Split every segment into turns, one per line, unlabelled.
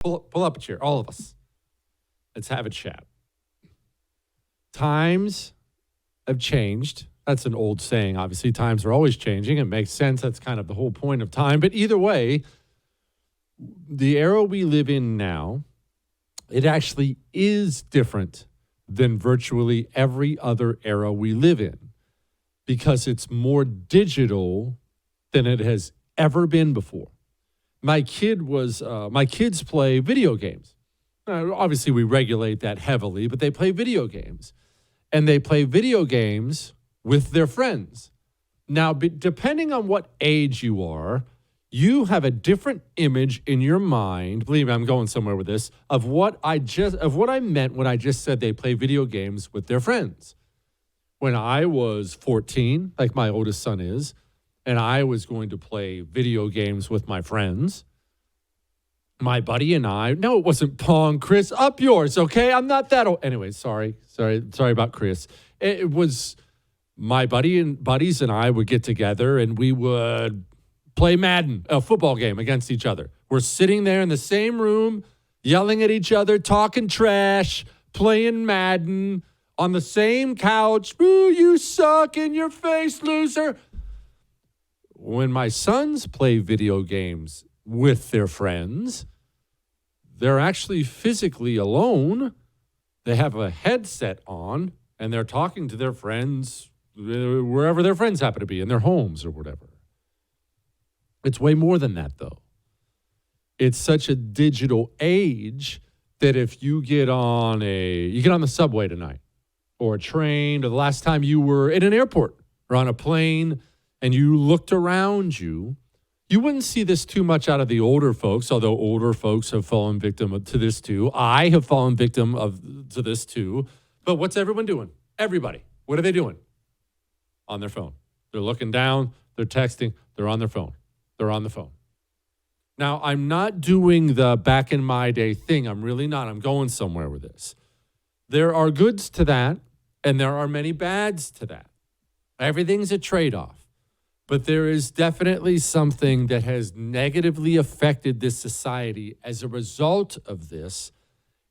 Pull up a chair, all of us. Let's have a chat. Times have changed. That's an old saying. Obviously, times are always changing. It makes sense. That's kind of the whole point of time. But either way, the era we live in now, it actually is different than virtually every other era we live in because it's more digital than it has ever been before. My kids play video games. Obviously, we regulate that heavily, but they play video games. And they play video games with their friends. Now, depending on what age you are, you have a different image in your mind. Believe me, I'm going somewhere with this, of what I meant when I just said they play video games with their friends. When I was 14, like my oldest son is, and I was going to play video games with my friends, my buddy and I, no, it wasn't Pong, Chris, up yours, okay? I'm not that old. Anyway, sorry about Chris. It was my buddies and I would get together and we would play Madden, a football game against each other. We're sitting there in the same room, yelling at each other, talking trash, playing Madden on the same couch. Ooh, you suck, in your face, loser. When my sons play video games with their friends, they're actually physically alone. They have a headset on, and they're talking to their friends wherever their friends happen to be, in their homes or whatever. It's way more than that, though. It's such a digital age that if you get on the subway tonight or a train, or the last time you were in an airport or on a plane and you looked around you, you wouldn't see this too much out of the older folks, although older folks have fallen victim to this too. I have fallen victim to this too. But what's everyone doing? Everybody. What are they doing? On their phone. They're looking down. They're texting. They're on their phone. They're on the phone. Now, I'm not doing the back in my day thing. I'm really not. I'm going somewhere with this. There are goods to that, and there are many bads to that. Everything's a trade-off. But there is definitely something that has negatively affected this society as a result of this.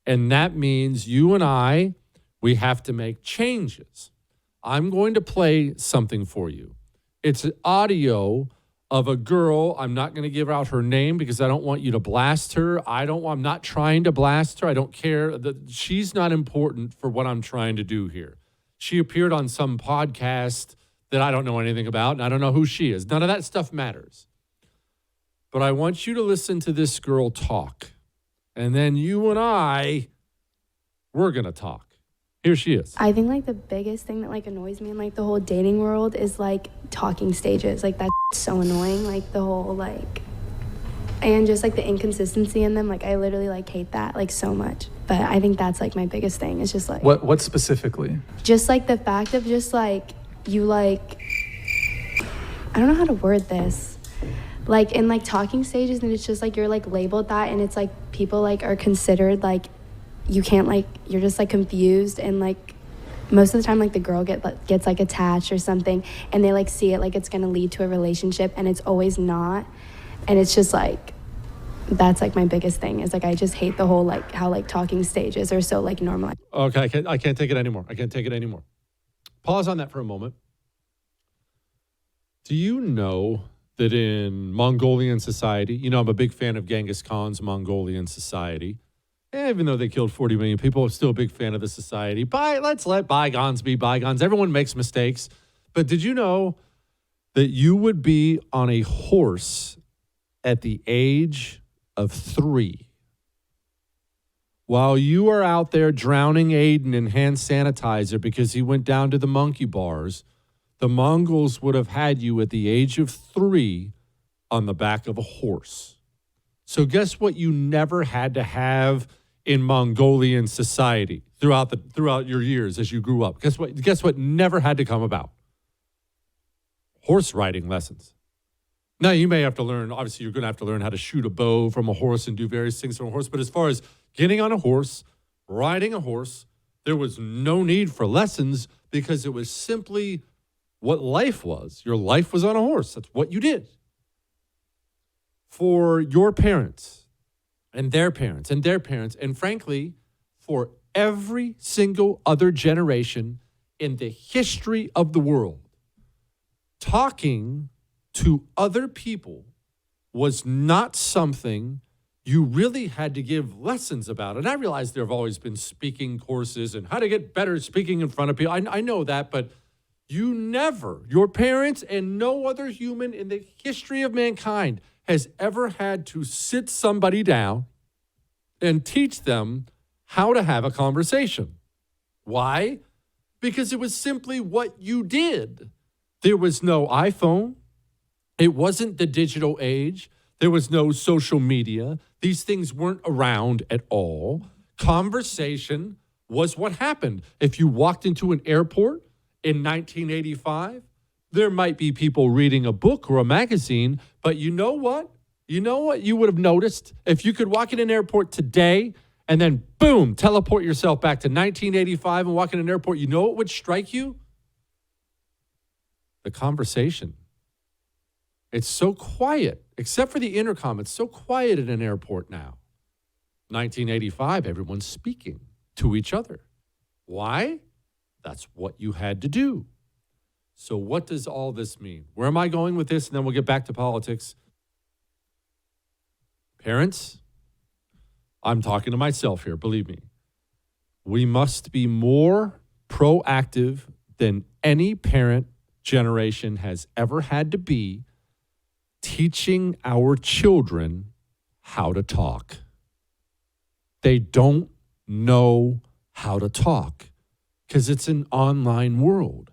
And that means you and I, we have to make changes. I'm going to play something for you. It's an audio of a girl. I'm not going to give out her name because I don't want you to blast her. I'm not trying to blast her. I don't care. She's not important for what I'm trying to do here. She appeared on some podcast that I don't know anything about, and I don't know who she is. None of that stuff matters. But I want you to listen to this girl talk. And then you and we're going to talk. Here she is.
I think, like, the biggest thing that, like, annoys me in, like, the whole dating world is, like, talking stages. Like, that's so annoying. Like, the whole, like, and just, like, the inconsistency in them. Like, I literally, like, hate that, like, so much. But I think that's, like, my biggest thing. It's just, like...
What specifically?
Just, like, the fact of just, like... you like, I don't know how to word this, like in like talking stages, and it's just like you're like labeled that, and it's like people like are considered like you can't, like, you're just like confused, and like most of the time like the girl gets like attached or something, and they like see it like it's gonna lead to a relationship, and it's always not. And it's just like, that's like my biggest thing is like I just hate the whole like how like talking stages are so like normal.
Okay, I can't take it anymore. I can't take it anymore. Pause on that for a moment. Do you know that in Mongolian society, you know, I'm a big fan of Genghis Khan's Mongolian society. Even though they killed 40 million people, I'm still a big fan of the society. Let's let bygones be bygones. Everyone makes mistakes. But did you know that you would be on a horse at the age of 3? While you are out there drowning Aiden in hand sanitizer because he went down to the monkey bars, the Mongols would have had you at the age of 3 on the back of a horse. So guess what you never had to have in Mongolian society throughout your years as you grew up? Guess what never had to come about? Horse riding lessons. Now, you may have to learn, obviously, you're going to have to learn how to shoot a bow from a horse and do various things from a horse. But as far as getting on a horse, riding a horse, there was no need for lessons because it was simply what life was. Your life was on a horse. That's what you did. For your parents, and their parents and their parents. And frankly, for every single other generation in the history of the world, talking to other people was not something you really had to give lessons about. And I realize there have always been speaking courses and how to get better speaking in front of people. I know that, but you never, your parents and no other human in the history of mankind has ever had to sit somebody down and teach them how to have a conversation. Why? Because it was simply what you did. There was no iPhone. It wasn't the digital age. There was no social media. These things weren't around at all. Conversation was what happened. If you walked into an airport in 1985, there might be people reading a book or a magazine, but you know what? You know what you would have noticed? If you could walk in an airport today and then, boom, teleport yourself back to 1985 and walk in an airport, you know what would strike you? The conversation. It's so quiet, except for the intercom. It's so quiet in an airport now. 1985, everyone's speaking to each other. Why? That's what you had to do. So what does all this mean? Where am I going with this? And then we'll get back to politics. Parents, I'm talking to myself here, believe me. We must be more proactive than any parent generation has ever had to be, teaching our children how to talk. They don't know how to talk because it's an online world.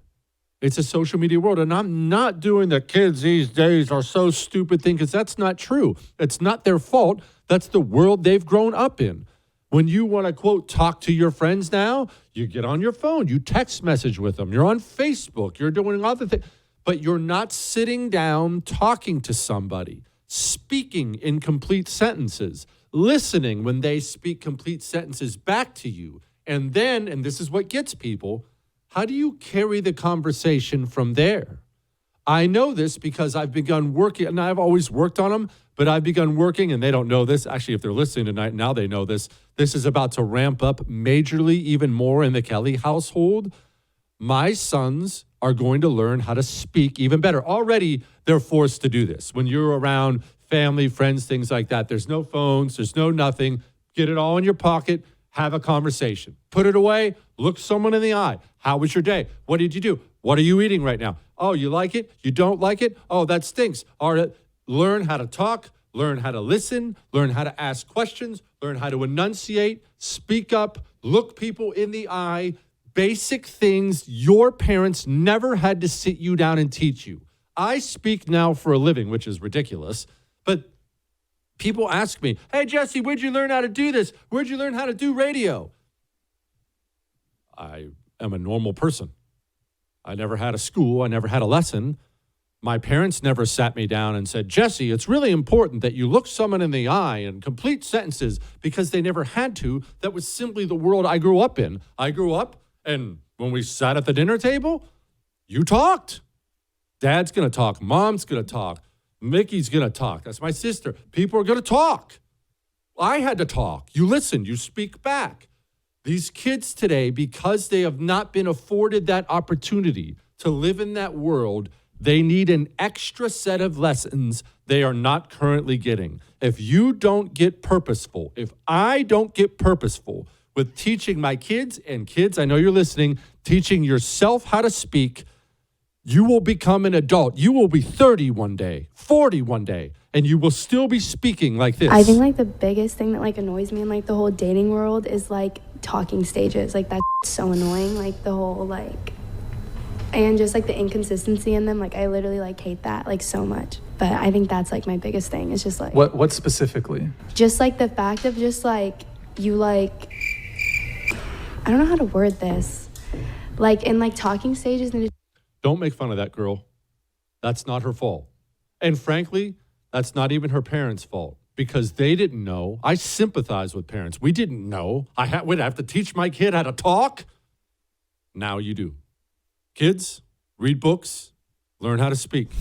It's a social media world. And I'm not doing the kids these days are so stupid thing, because that's not true. It's not their fault. That's the world they've grown up in. When you want to, quote, talk to your friends now, you get on your phone, you text message with them, you're on Facebook, you're doing other things, but you're not sitting down talking to somebody, speaking in complete sentences, listening when they speak complete sentences back to you. And then, and this is what gets people, how do you carry the conversation from there? I know this because I've begun working, and I've always worked on them, but I've begun working, and they don't know this. Actually, if they're listening tonight, now they know this. This is about to ramp up majorly even more in the Kelly household. My sons are going to learn how to speak even better. Already, they're forced to do this. When you're around family, friends, things like that, there's no phones, there's no nothing. Get it all in your pocket. Have a conversation. Put it away. Look someone in the eye. How was your day? What did you do? What are you eating right now? Oh, you like it? You don't like it? Oh, that stinks. All right. Learn how to talk. Learn how to listen. Learn how to ask questions. Learn how to enunciate. Speak up. Look people in the eye. Basic things your parents never had to sit you down and teach you. I speak now for a living, which is ridiculous, but people ask me, hey, Jesse, where'd you learn how to do this? Where'd you learn how to do radio? I am a normal person. I never had a school. I never had a lesson. My parents never sat me down and said, Jesse, it's really important that you look someone in the eye and complete sentences, because they never had to. That was simply the world I grew up in. I grew up, and when we sat at the dinner table, you talked. Dad's going to talk. Mom's going to talk. Mickey's going to talk. That's my sister. People are going to talk. I had to talk. You listen. You speak back. These kids today, because they have not been afforded that opportunity to live in that world, they need an extra set of lessons they are not currently getting. If you don't get purposeful, if I don't get purposeful with teaching my kids, and kids, I know you're listening, teaching yourself how to speak, you will become an adult. You will be 30 one day, 40 one day, and you will still be speaking like this.
I think like the biggest thing that like annoys me in like the whole dating world is like talking stages. Like that's so annoying. Like the whole like, and just like the inconsistency in them. Like I literally like hate that like so much. But I think that's like my biggest thing. It's just like
what specifically?
Just like the fact of just like you like, I don't know how to word this. Like in like talking stages and
don't make fun of that girl. That's not her fault. And frankly, that's not even her parents' fault, because they didn't know. I sympathize with parents. We didn't know. Would have to teach my kid how to talk. Now you do. Kids, read books, learn how to speak.